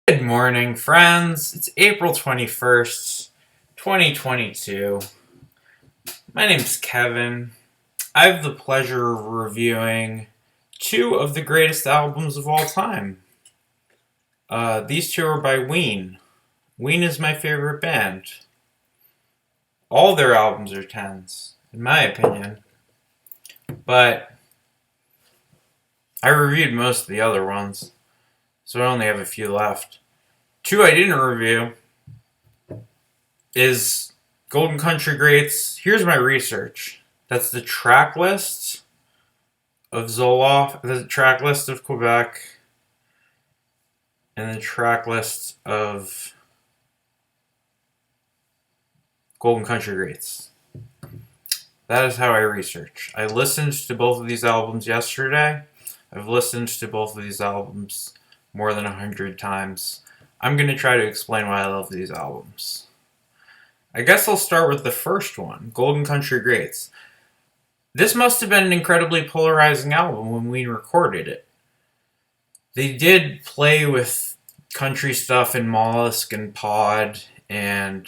Good morning, friends. It's April 21st, 2022. My name's Kevin. I have the pleasure of reviewing two of the greatest albums of all time. These two are by Ween. Ween is my favorite band. All their albums are 10s, in my opinion. But I reviewed most of the other ones, so I only have a few left. Two I didn't review is Golden Country Greats. Here's my research. That's the track list of Zoloft, the track list of Quebec, and the track list of Golden Country Greats. That is how I research. I listened to both of these albums yesterday. I've listened to both of these albums more than 100 times. I'm going to try to explain why I love these albums. I guess I'll start with the first one, Golden Country Greats. This must have been an incredibly polarizing album when we recorded it. They did play with country stuff in Mollusk and Pod and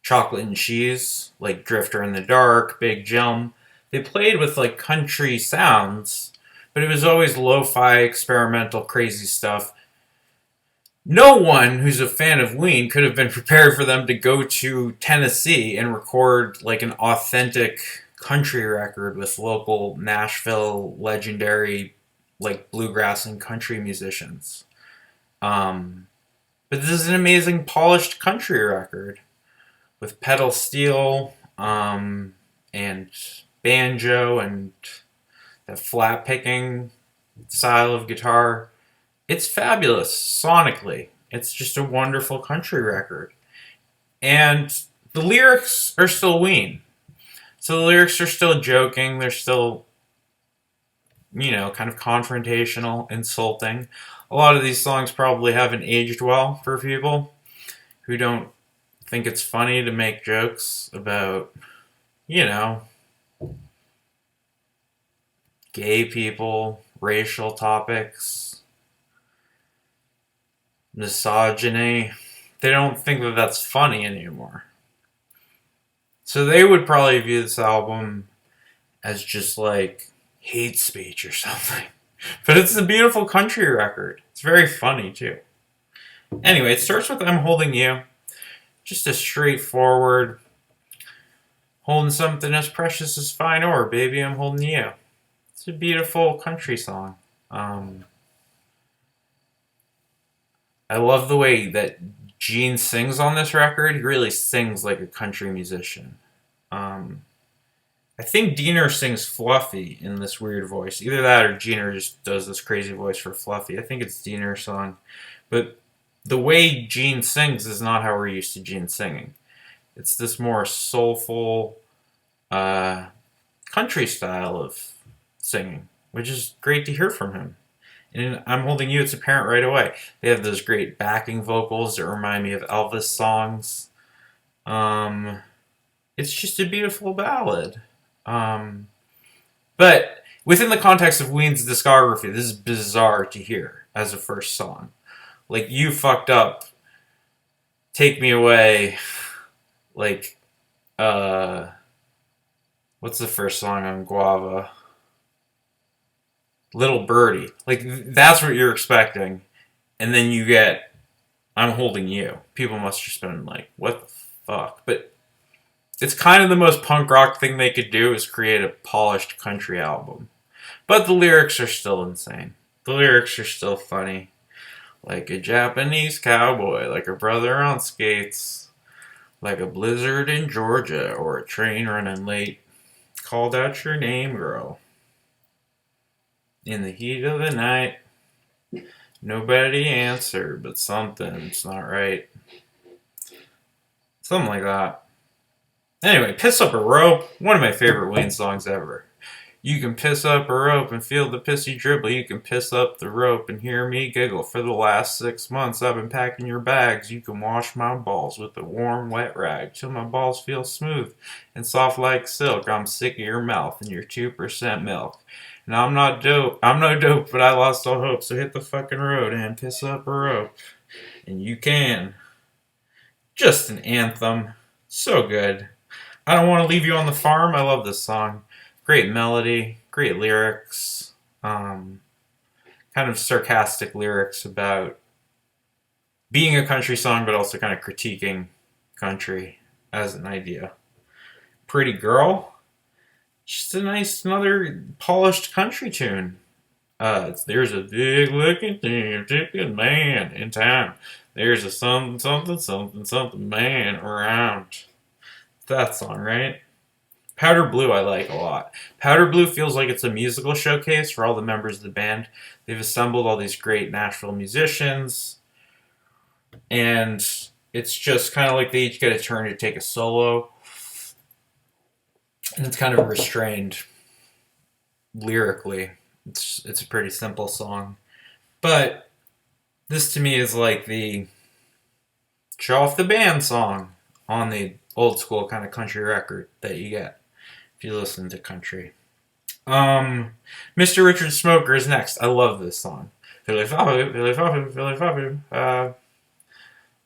Chocolate and Cheese, like Drifter in the Dark, Big Jump. They played with like country sounds, but it was always lo-fi, experimental, crazy stuff. No one who's a fan of Ween could have been prepared for them to go to Tennessee and record like an authentic country record with local Nashville legendary like bluegrass and country musicians. But this is an amazing polished country record with pedal steel and banjo and that flat picking style of guitar. It's fabulous sonically. It's just a wonderful country record. And the lyrics are still Ween. So the lyrics are still joking. They're still, kind of confrontational, insulting. A lot of these songs probably haven't aged well for people who don't think it's funny to make jokes about, gay people, racial topics, misogyny. They don't think that that's funny anymore. So they would probably view this album as just like hate speech or something. But it's a beautiful country record. It's very funny too. Anyway, it starts with I'm Holding You. Just a straightforward, holding something as precious as fine ore, baby, I'm holding you. It's a beautiful country song. I love the way that Gene sings on this record. He really sings like a country musician. I think Diener sings Fluffy in this weird voice. Either that or Diener just does this crazy voice for Fluffy. I think it's Diener's song. But the way Gene sings is not how we're used to Gene singing. It's this more soulful country style of singing, which is great to hear from him. And I'm Holding You, it's apparent right away. They have those great backing vocals that remind me of Elvis songs. It's just a beautiful ballad. But within the context of Ween's discography, this is bizarre to hear as a first song. Like, You Fucked Up, Take Me Away, like, what's the first song on Guava? Little Birdie. Like, that's what you're expecting. And then you get I'm Holding You. People must have just been like, what the fuck? But it's kind of the most punk rock thing they could do is create a polished country album. But the lyrics are still insane. The lyrics are still funny. Like a Japanese cowboy, like a brother on skates, like a blizzard in Georgia or a train running late. Called out your name, girl. In the heat of the night, nobody answered, but something's not right. Something like that. Anyway, Piss Up a Rope, one of my favorite Wayne songs ever. You can piss up a rope and feel the pissy dribble. You can piss up the rope and hear me giggle. For the last 6 months I've been packing your bags. You can wash my balls with a warm, wet rag till my balls feel smooth and soft like silk. I'm sick of your mouth and your 2% milk. Now I'm not dope. I'm no dope, but I lost all hope. So hit the fucking road and piss up a rope. And you can. Just an anthem. So good. I Don't Want to Leave You on the Farm. I love this song. Great melody, great lyrics. Kind of sarcastic lyrics about being a country song, but also kind of critiquing country as an idea. Pretty Girl. Just a nice, another polished country tune. There's a big looking man in town. There's a something, something, something, something man around. That song, right? Powder Blue I like a lot. Powder Blue feels like it's a musical showcase for all the members of the band. They've assembled all these great Nashville musicians, and it's just kind of like they each get a turn to take a solo, and it's kind of restrained lyrically. It's a pretty simple song, but this to me is like the show off the band song on the old school kind of country record that you get if you listen to country. Mr. Richard Smoker is next. I love this song. Philly Fabu, Philly Fabu, Philly Fabu.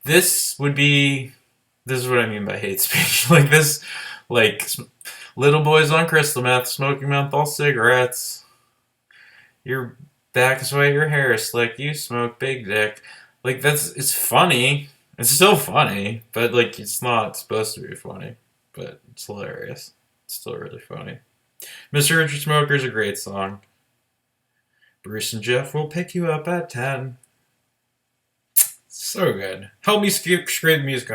This is what I mean by hate speech. Like this, like little boys on crystal meth, smoking menthol cigarettes. Your back is white, your hair is slick, you smoke big dick. Like it's funny. It's still funny, but like it's not supposed to be funny. But it's hilarious. It's still really funny. Mr. Richard Smoker is a great song. Bruce and Jeff will pick you up at 10. So good. Help me scrape the music.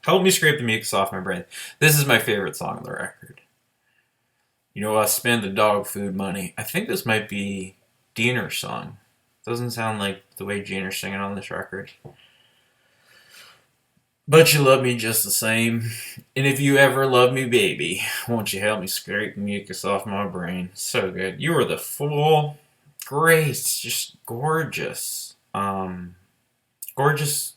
Help me scrape the mucus off my brain. This is my favorite song on the record. You know, I spend the dog food money. I think this might be Diener's song. Doesn't sound like the way Diener's singing on this record. But you love me just the same. And if you ever love me, baby, won't you help me scrape the mucus off my brain? So good. You were the fool. Great. Just gorgeous. Gorgeous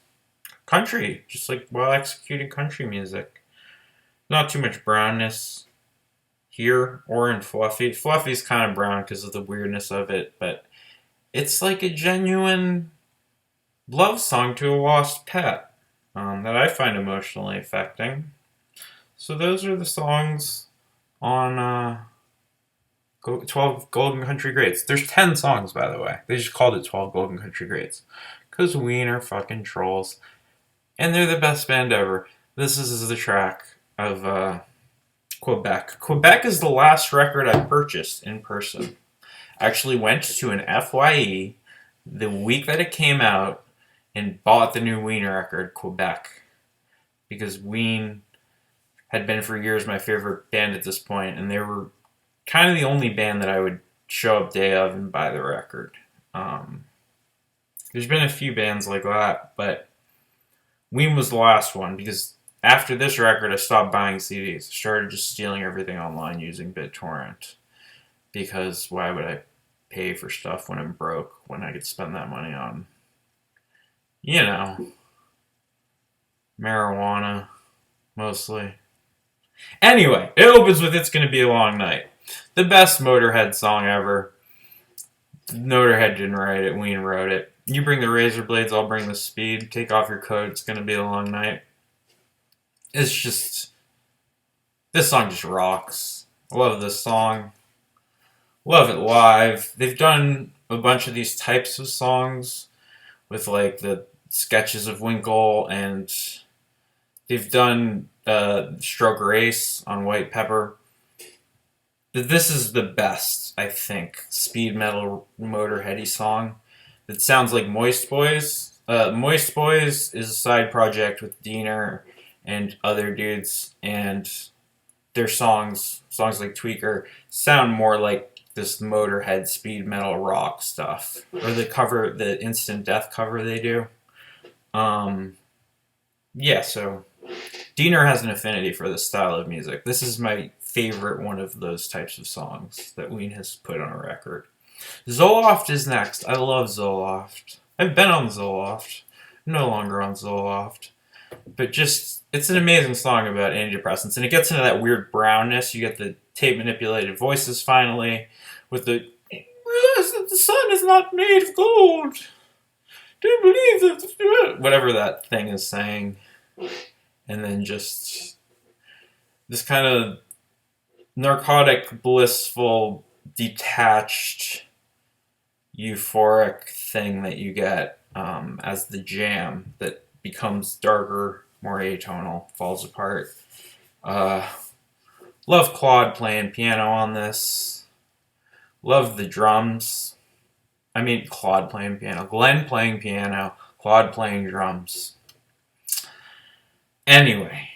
country. Just like well executed country music. Not too much brownness here or in Fluffy. Fluffy's kind of brown because of the weirdness of it, but it's like a genuine love song to a lost pet that I find emotionally affecting. So those are the songs on 12 Golden Country Greats. There's 10 songs, by the way. They just called it 12 Golden Country Greats. Because Ween are fucking trolls. And they're the best band ever. This is the track of Quebec. Quebec is the last record I purchased in person. I actually went to an FYE the week that it came out and bought the new Ween record, Quebec. Because Ween had been for years my favorite band at this point, and they were kind of the only band that I would show up day of and buy the record. There's been a few bands like that, but Ween was the last one because after this record, I stopped buying CDs. I started just stealing everything online using BitTorrent because why would I pay for stuff when I'm broke when I could spend that money on, you know, marijuana mostly. Anyway, it opens with It's Gonna Be a Long Night. The best Motorhead song ever. Motorhead didn't write it, Ween wrote it. You bring the razor blades, I'll bring the speed. Take off your coat, it's gonna be a long night. It's just... this song just rocks. I love this song. Love it live. They've done a bunch of these types of songs with like the sketches of Winkle, and they've done Stroke Race on White Pepper. But this is the best, I think, speed metal Motorheady song. It sounds like Moist Boys. Moist Boys is a side project with Diener and other dudes, and their songs like Tweaker, sound more like this Motorhead speed metal rock stuff. Or the Instant Death cover they do. Yeah, so Diener has an affinity for this style of music. This is my favorite one of those types of songs that Ween has put on a record. Zoloft is next. I love Zoloft. I've been on Zoloft. I'm no longer on Zoloft. But just, it's an amazing song about antidepressants. And it gets into that weird brownness. You get the tape manipulated voices finally with the that the sun is not made of gold. Do you believe that whatever that thing is saying, and then just this kind of narcotic, blissful, detached, euphoric thing that you get as the jam that becomes darker, more atonal, falls apart. Love Claude playing piano on this. Love the drums. I mean, Claude playing piano. Glenn playing piano. Claude playing drums. Anyway,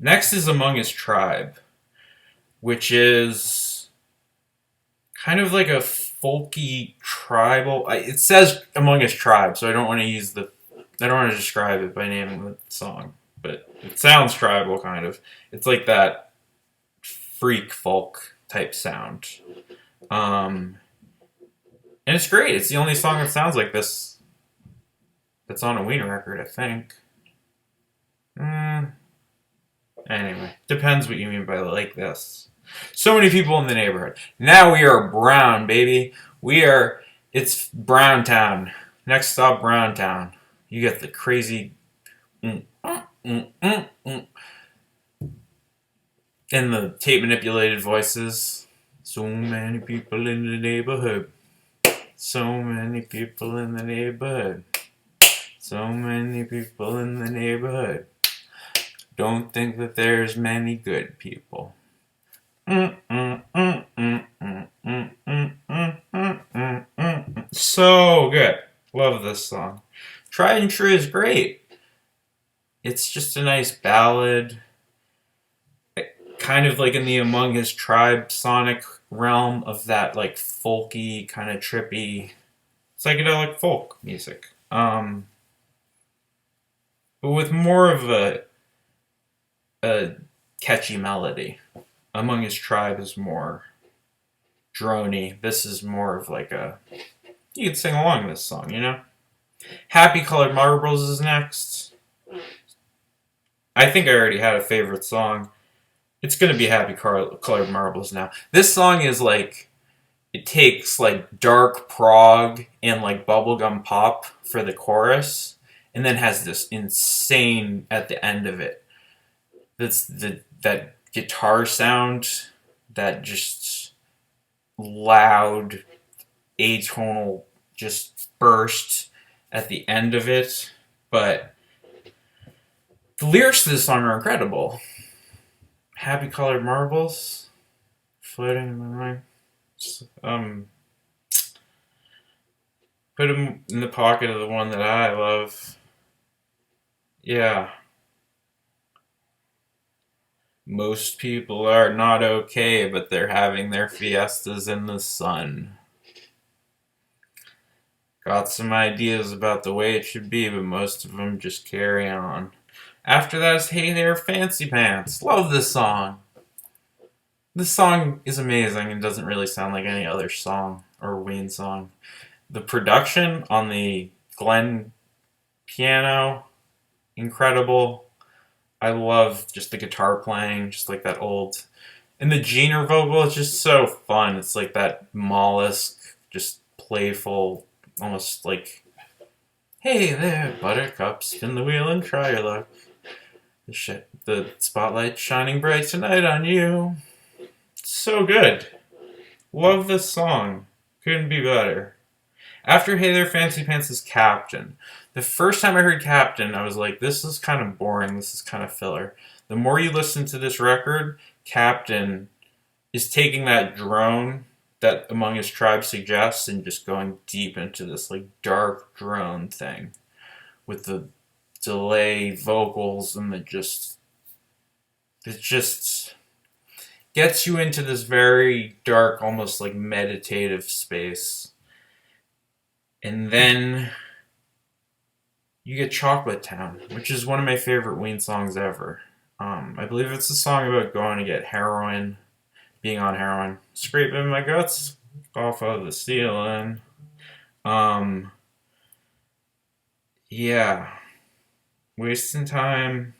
next is Among His Tribe, which is kind of like a folky tribal. It says Among His Tribe, so I don't want to describe it by naming the song, but it sounds tribal kind of. It's like that freak folk type sound. And it's great. It's the only song that sounds like this that's on a Ween record, I think. Anyway, depends what you mean by like this. So many people in the neighborhood. Now we are Brown, baby. It's Browntown. Next stop, Browntown. You get the crazy and the tape manipulated voices. So many people in the neighborhood. So many people in the neighborhood. So many people in the neighborhood. Don't think that there's many good people. So good. Love this song. Tried and True is great. It's just a nice ballad. Kind of like in the Among His Tribe sonic realm of that like folky, kind of trippy, psychedelic folk music. But with more of a catchy melody. Among His Tribe is more drony. This is more of like you could sing along to this song, you know? Happy Colored Marbles is next. I think I already had a favorite song. It's going to be Happy Colored Marbles now. This song is like, it takes like dark prog and like bubblegum pop for the chorus, and then has this insane at the end of it. That guitar sound, that just loud, atonal, just burst at the end of it. But the lyrics to this song are incredible. Happy Colored Marbles, floating in my mind. Put them in the pocket of the one that I love. Yeah. Most people are not okay, but they're having their fiestas in the sun. Got some ideas about the way it should be, but most of them just carry on. After that is Hey There, Fancy Pants. Love this song. This song is amazing and doesn't really sound like any other song or Ween song. The production on the Glenn piano, incredible. I love just the guitar playing, just like that old. And the Jeaner vocal is just so fun. It's like that mollusk, just playful, almost like, hey there, buttercup, spin the wheel and try your luck. The spotlight shining bright tonight on you. So good. Love this song. Couldn't be better. After Hey There, Fancy Pants is Captain. The first time I heard Captain, I was like, this is kind of boring. This is kind of filler. The more you listen to this record, Captain is taking that drone that Among His Tribe suggests and just going deep into this like dark drone thing with the delay vocals and it just gets you into this very dark, almost like meditative space. And then you get Chocolate Town, which is one of my favorite Ween songs ever. I believe it's a song about going to get heroin, being on heroin, scraping my guts off of the ceiling. Yeah. Wasting time,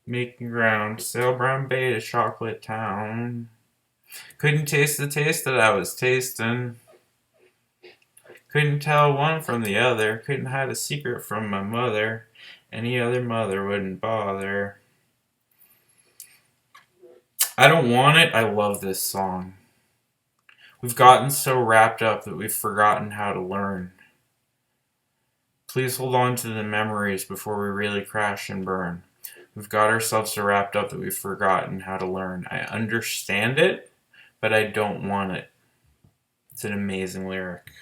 making ground, sail Brown Bay to Chocolate Town. Couldn't taste the taste that I was tasting. Couldn't tell one from the other. Couldn't hide a secret from my mother. Any other mother wouldn't bother. I Don't Want It. I love this song. We've gotten so wrapped up that we've forgotten how to learn. Please hold on to the memories before we really crash and burn. We've got ourselves so wrapped up that we've forgotten how to learn. I understand it, but I don't want it. It's an amazing lyric.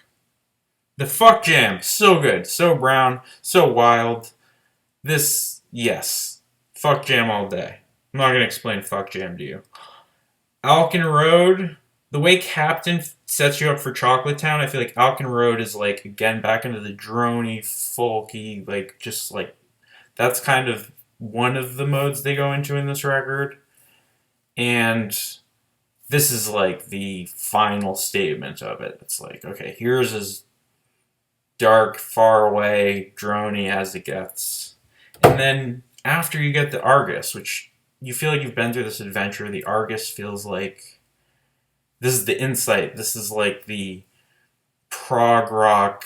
The Fuck Jam, so good, so brown, so wild. This, yes, Fuck Jam all day. I'm not going to explain Fuck Jam to you. Elkin Road, the way Captain sets you up for Chocolate Town, I feel like Elkin Road is like, again, back into the drony, folky, like, just like, that's kind of one of the modes they go into in this record. And this is like the final statement of it. It's like, okay, here's as dark, far away, drony as it gets. And then after you get the Argus, which you feel like you've been through this adventure, the Argus feels like this is the insight. This is like the prog rock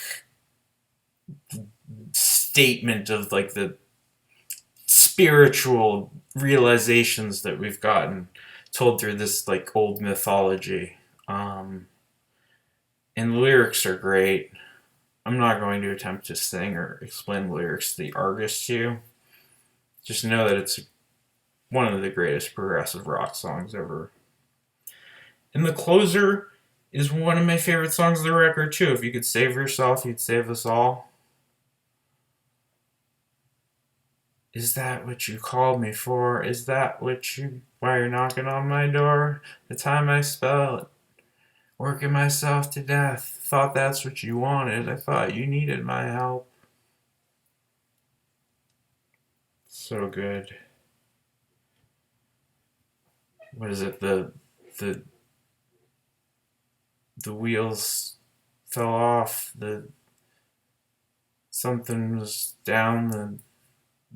statement of like the spiritual realizations that we've gotten told through this like old mythology. And the lyrics are great. I'm not going to attempt to sing or explain the lyrics to the Argus to you. Just know that it's one of the greatest progressive rock songs ever. And the closer is one of my favorite songs of the record too. If you could save yourself, you'd save us all. Is that what you called me for? Is that why you're knocking on my door? The time I spent working myself to death. Thought that's what you wanted. I thought you needed my help. So good. What is it? The wheels fell off. Something was down.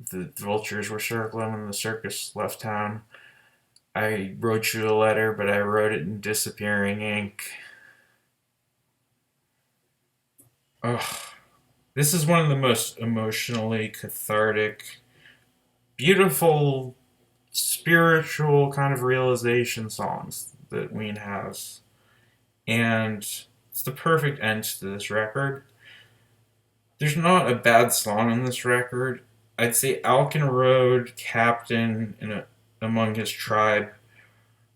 The vultures were circling when the circus left town. I wrote you a letter, but I wrote it in disappearing ink. Ugh. This is one of the most emotionally cathartic, beautiful, spiritual kind of realization songs that Ween has. And it's the perfect end to this record. There's not a bad song on this record. I'd say Elkin Road, Captain, and Among His Tribe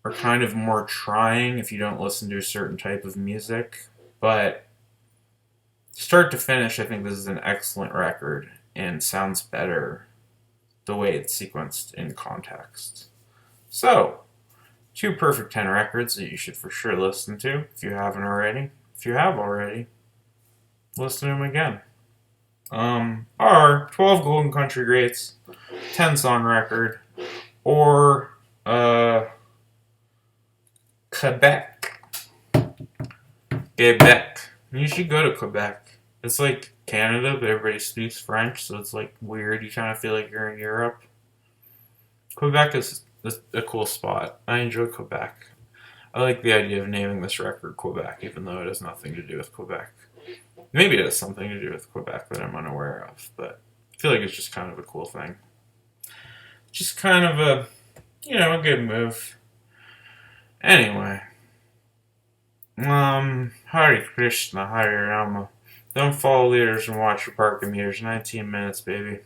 are kind of more trying if you don't listen to a certain type of music. But start to finish, I think this is an excellent record and sounds better the way it's sequenced in context. So, 2 perfect 10 records that you should for sure listen to if you haven't already. If you have already, listen to them again. Are 12 Golden Country Greats, 10 song record, or Quebec. Quebec. You should go to Quebec. It's like Canada, but everybody speaks French, so it's like weird. You kind of feel like you're in Europe. Quebec is a cool spot. I enjoy Quebec. I like the idea of naming this record Quebec, even though it has nothing to do with Quebec. Maybe it has something to do with Quebec that I'm unaware of, but I feel like it's just kind of a cool thing. Just kind of a good move. Anyway. Hare Krishna, Hare Rama. Don't follow leaders and watch your parking meters. 19 minutes, baby.